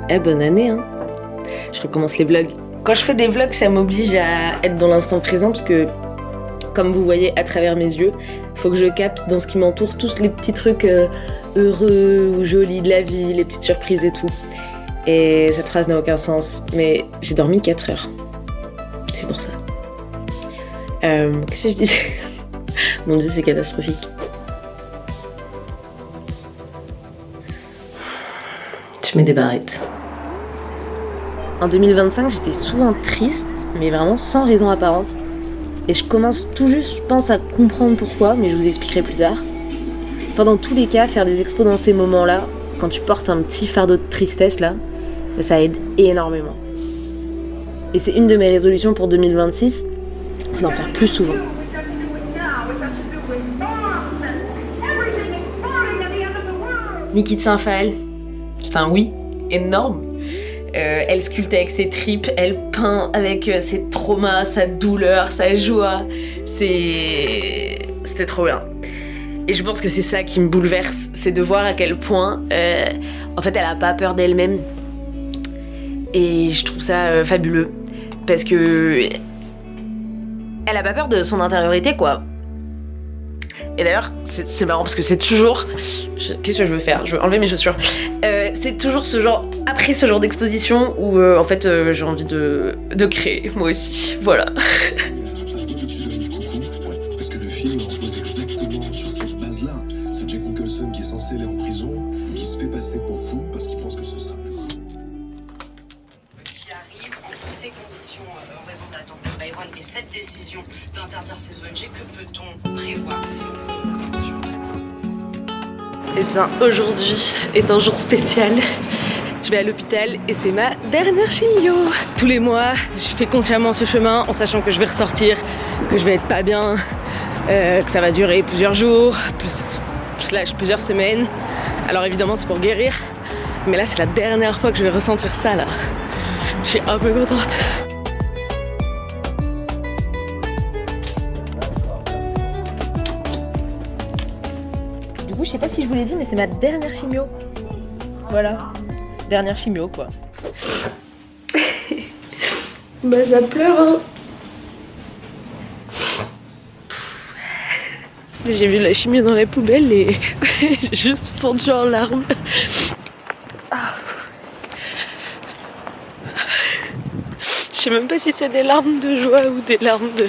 Bonne année, hein. Je recommence les vlogs. Quand je fais des vlogs, ça m'oblige à être dans l'instant présent parce que, comme vous voyez à travers mes yeux, il faut que je capte dans ce qui m'entoure tous les petits trucs heureux ou jolis de la vie, les petites surprises et tout. Et cette phrase n'a aucun sens, mais j'ai dormi 4 heures. C'est pour ça. Qu'est-ce que je disais? Mon Dieu, c'est catastrophique. Je mets des barrettes. En 2025, j'étais souvent triste, mais vraiment sans raison apparente. Et je commence tout juste, je pense, à comprendre pourquoi, mais je vous expliquerai plus tard. Enfin, dans tous les cas, faire des expos dans ces moments-là, quand tu portes un petit fardeau de tristesse, là, ça aide énormément. Et c'est une de mes résolutions pour 2026, c'est d'en faire plus souvent. Niki de Saint-Phal, c'est un oui énorme. Elle sculpte avec ses tripes, elle peint avec ses traumas, sa douleur, sa joie. C'était trop bien. Et je pense que c'est ça qui me bouleverse, c'est de voir à quel point, en fait, elle a pas peur d'elle-même. Et je trouve ça fabuleux, parce que elle a pas peur de son intériorité, quoi. Et d'ailleurs, c'est marrant parce que c'est toujours... Qu'est-ce que je veux faire? Je veux enlever mes chaussures. C'est toujours ce genre... Après ce genre d'exposition où, en fait, j'ai envie de créer, moi aussi. Voilà. Parce que le film repose exactement sur cette base-là. C'est Jack Nicholson qui est censé aller en prison, qui se fait passer pour fou parce qu'il pense que ce sera... Qui arrive entre ces conditions en raison de la tempête Byron et cette décision d'interdire ces ONG, que peut-on prévoir si on veut Eh bien, aujourd'hui est un jour spécial. Je vais à l'hôpital et c'est ma dernière chimio. Tous les mois, je fais consciemment ce chemin en sachant que je vais ressortir, que je vais être pas bien, que ça va durer plusieurs jours, plusieurs semaines. Alors évidemment, c'est pour guérir. Mais là, c'est la dernière fois que je vais ressentir ça, là. Je suis un peu contente. Du coup, je sais pas si je vous l'ai dit, mais c'est ma dernière chimio. Voilà. Dernière chimio, quoi. Bah, ça pleure, hein. J'ai vu la chimio dans la poubelle et j'ai juste fondu en larmes. Je sais même pas si c'est des larmes de joie ou des larmes de...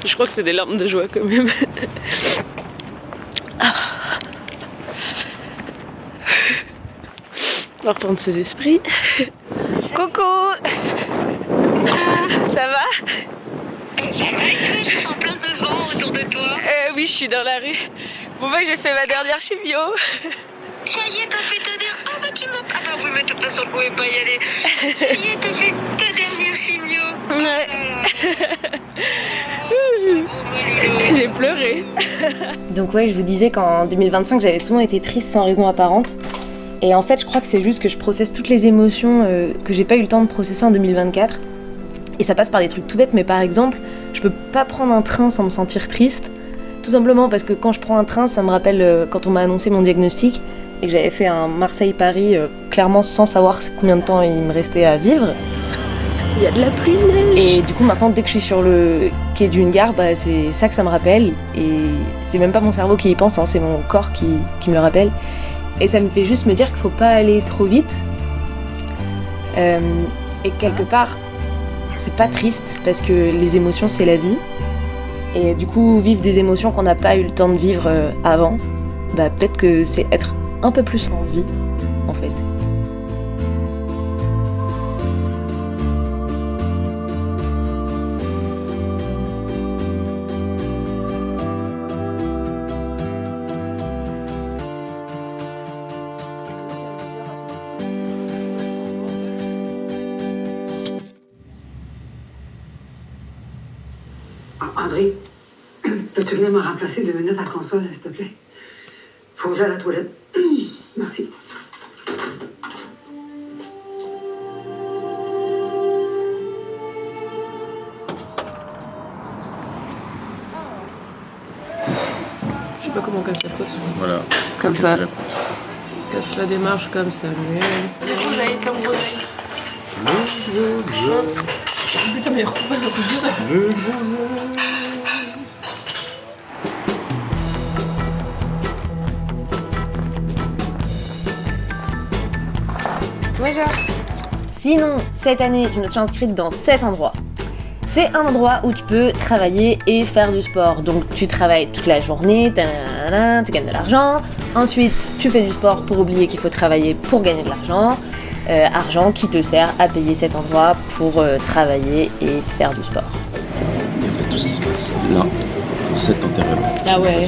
Je crois que c'est des larmes de joie quand même. On va reprendre ses esprits. Coucou. Ça va? Ça va et toi, je sens plein de vent autour de toi. Oui, je suis dans la rue. Bon bah j'ai fait ma dernière chimio. Ça y est, t'as fait ta dernière... Ah bah tu m'as... Ah bah oui, mais de toute façon, on pouvait pas y aller. Ça y est, t'as fait ta dernière chimio. Ouais. J'ai pleuré. Donc ouais, je vous disais qu'en 2025, j'avais souvent été triste sans raison apparente. Et en fait, je crois que c'est juste que je processe toutes les émotions que j'ai pas eu le temps de processer en 2024. Et ça passe par des trucs tout bêtes, mais par exemple, je peux pas prendre un train sans me sentir triste. Tout simplement parce que quand je prends un train, ça me rappelle quand on m'a annoncé mon diagnostic et que j'avais fait un Marseille-Paris clairement sans savoir combien de temps il me restait à vivre. Il y a de la pluie, neige. Et du coup, maintenant, dès que je suis sur le quai d'une gare, bah, c'est ça que ça me rappelle. Et c'est même pas mon cerveau qui y pense, hein, c'est mon corps qui me le rappelle. Et ça me fait juste me dire qu'il faut pas aller trop vite. Et quelque part, c'est pas triste parce que les émotions, c'est la vie. Et du coup, vivre des émotions qu'on n'a pas eu le temps de vivre avant, bah peut-être que c'est être un peu plus en vie, en fait. André, peux-tu venir me remplacer 2 minutes à la console, s'il te plaît? Faut que j'aille à la toilette. Merci. Je sais pas comment on casse la faute. Voilà. Comme ça. C'est la- Casse la démarche comme ça. Mais... groseille, t'es en groseille. C'est ta meilleure coupe, on peut dire. Bonjour. Sinon, cette année, je me suis inscrite dans cet endroit. C'est un endroit où tu peux travailler et faire du sport. Donc tu travailles toute la journée, tu gagnes de l'argent. Ensuite, tu fais du sport pour oublier qu'il faut travailler pour gagner de l'argent. Argent qui te sert à payer cet endroit pour travailler et faire du sport. Et en fait, tout ce qui se passe là, dans cet intérieur. Ah ouais,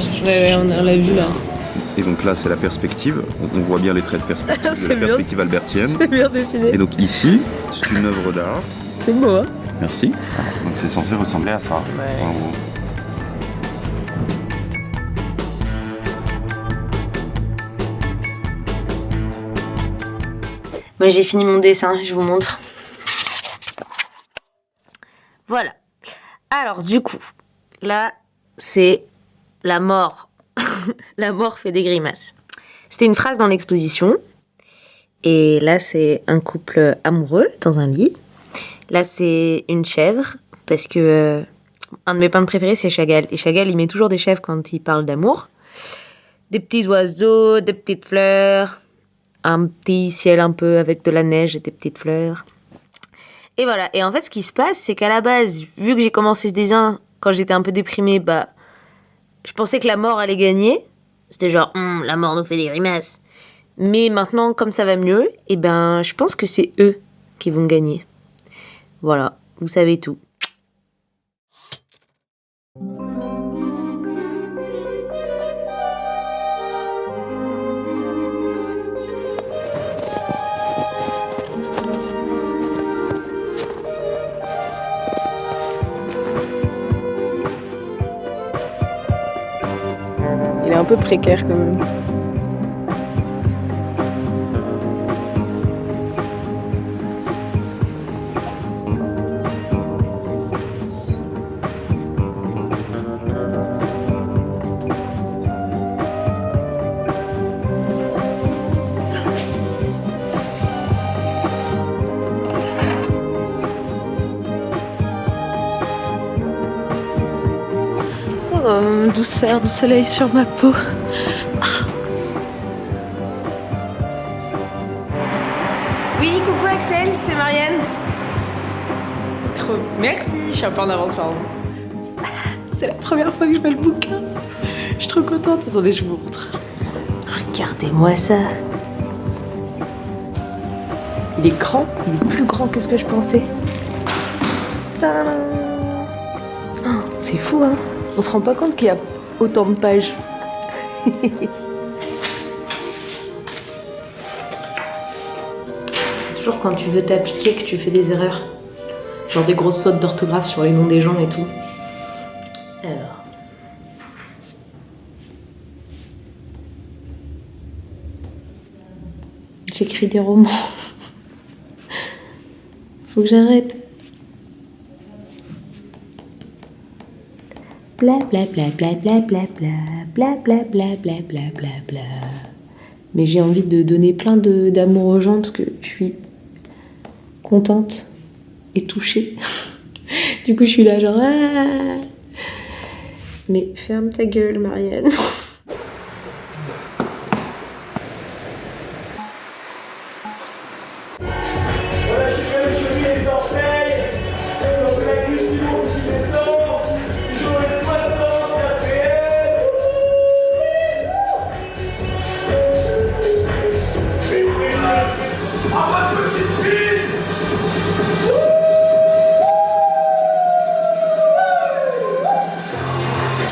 on l'a vu là. Et donc là, c'est la perspective. On voit bien les traits de perspective, C'est la bien. perspective albertienne. C'est bien dessiné. Et donc ici, c'est une œuvre d'art. C'est beau, hein? Merci. Donc c'est censé ressembler à ça. Ouais. En gros. Moi j'ai fini mon dessin, je vous montre. Voilà. Alors du coup, là c'est la mort. La mort fait des grimaces. C'était une phrase dans l'exposition. Et là c'est un couple amoureux dans un lit. Là c'est une chèvre parce que un de mes peintres préférés c'est Chagall. Et Chagall il met toujours des chèvres quand il parle d'amour. Des petits oiseaux, des petites fleurs. Un petit ciel un peu avec de la neige et des petites fleurs. Et voilà. Et en fait, ce qui se passe, c'est qu'à la base, vu que j'ai commencé ce dessin quand j'étais un peu déprimée, je pensais que la mort allait gagner. C'était genre, la mort nous fait des grimaces. Mais maintenant, comme ça va mieux, je pense que c'est eux qui vont gagner. Voilà. Vous savez tout. Il est un peu précaire quand même. Oh, douceur du soleil sur ma peau. Oui, coucou Axel, c'est Marianne. Trop merci, je suis un peu en avance, pardon. C'est la première fois que je fais le bouquin. Je suis trop contente. Attendez, je vous montre. Regardez-moi ça. Il est grand, il est plus grand que ce que je pensais. Tadam. Oh, c'est fou, hein. On se rend pas compte qu'il y a autant de pages. C'est toujours quand tu veux t'appliquer que tu fais des erreurs. Genre des grosses fautes d'orthographe sur les noms des gens et tout. Alors. J'écris des romans. Faut que j'arrête. Bla bla bla bla bla bla bla bla bla bla bla bla bla bla. Mais j'ai envie de donner plein d'amour aux gens parce que je suis contente et touchée. Du coup je suis là genre ah. Mais ferme ta gueule Marianne.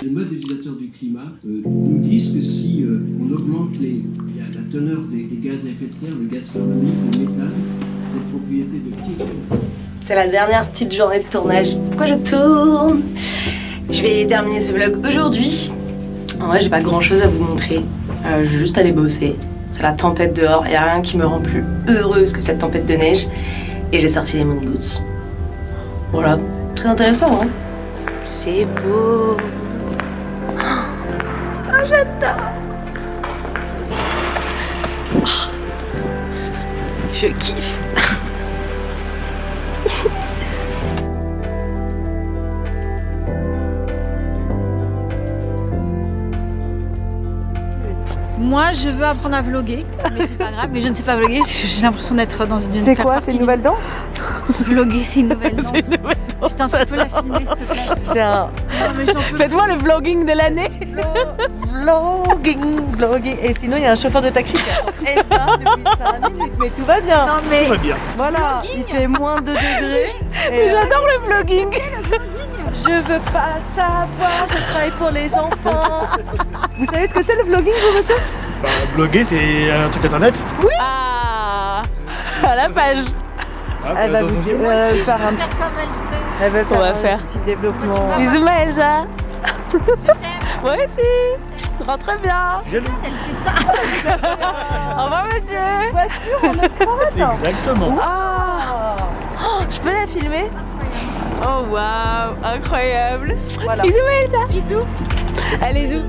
Les modes utilisateurs du climat nous disent que si on augmente la teneur des gaz à effet de serre, le gaz carbonique, le méthane, cette propriété de qui? C'est la dernière petite journée de tournage. Pourquoi je tourne? Je vais terminer ce vlog aujourd'hui. En vrai, j'ai pas grand chose à vous montrer. J'ai juste allé bosser. C'est la tempête dehors. Y a rien qui me rend plus heureuse que cette tempête de neige. Et j'ai sorti les moon boots. Voilà. Très intéressant, hein? C'est beau. Oh, j'adore. Oh. Je kiffe. Moi, je veux apprendre à vlogger, mais c'est pas grave, mais je ne sais pas vlogger, j'ai l'impression d'être dans une... C'est quoi? C'est une nouvelle danse? Vlogger, c'est une nouvelle danse. C'est une nouvelle danse. Putain, tu peux la filmer, s'il te plaît? C'est un... Non, mais j'en peux Faites-moi le vlogging de l'année. Vlogging. Et sinon, il y a un chauffeur de taxi qui attend Elsa depuis 5 minutes, mais tout va bien. Non, mais... Tout va bien. Voilà, Vlogging. il fait moins de 2 degrés. Mais j'adore le vlogging. Je veux pas savoir, je travaille pour les enfants. Vous savez ce que c'est le vlogging, vous, monsieur? Bah, bloguer, c'est un truc internet. Ah, à la page. Ah, Elle va dans vous un dire, film. faire un petit... Elle va faire un petit développement. Bisous, ma Elsa. Moi aussi. Rentre bien. Jaloux. Au revoir, monsieur. Voiture, on a cravate. Exactement. Ah. Oh, je peux la filmer? Oh waouh, incroyable. Voilà. Bisous, Elsa. Bisous. Allez, bisous.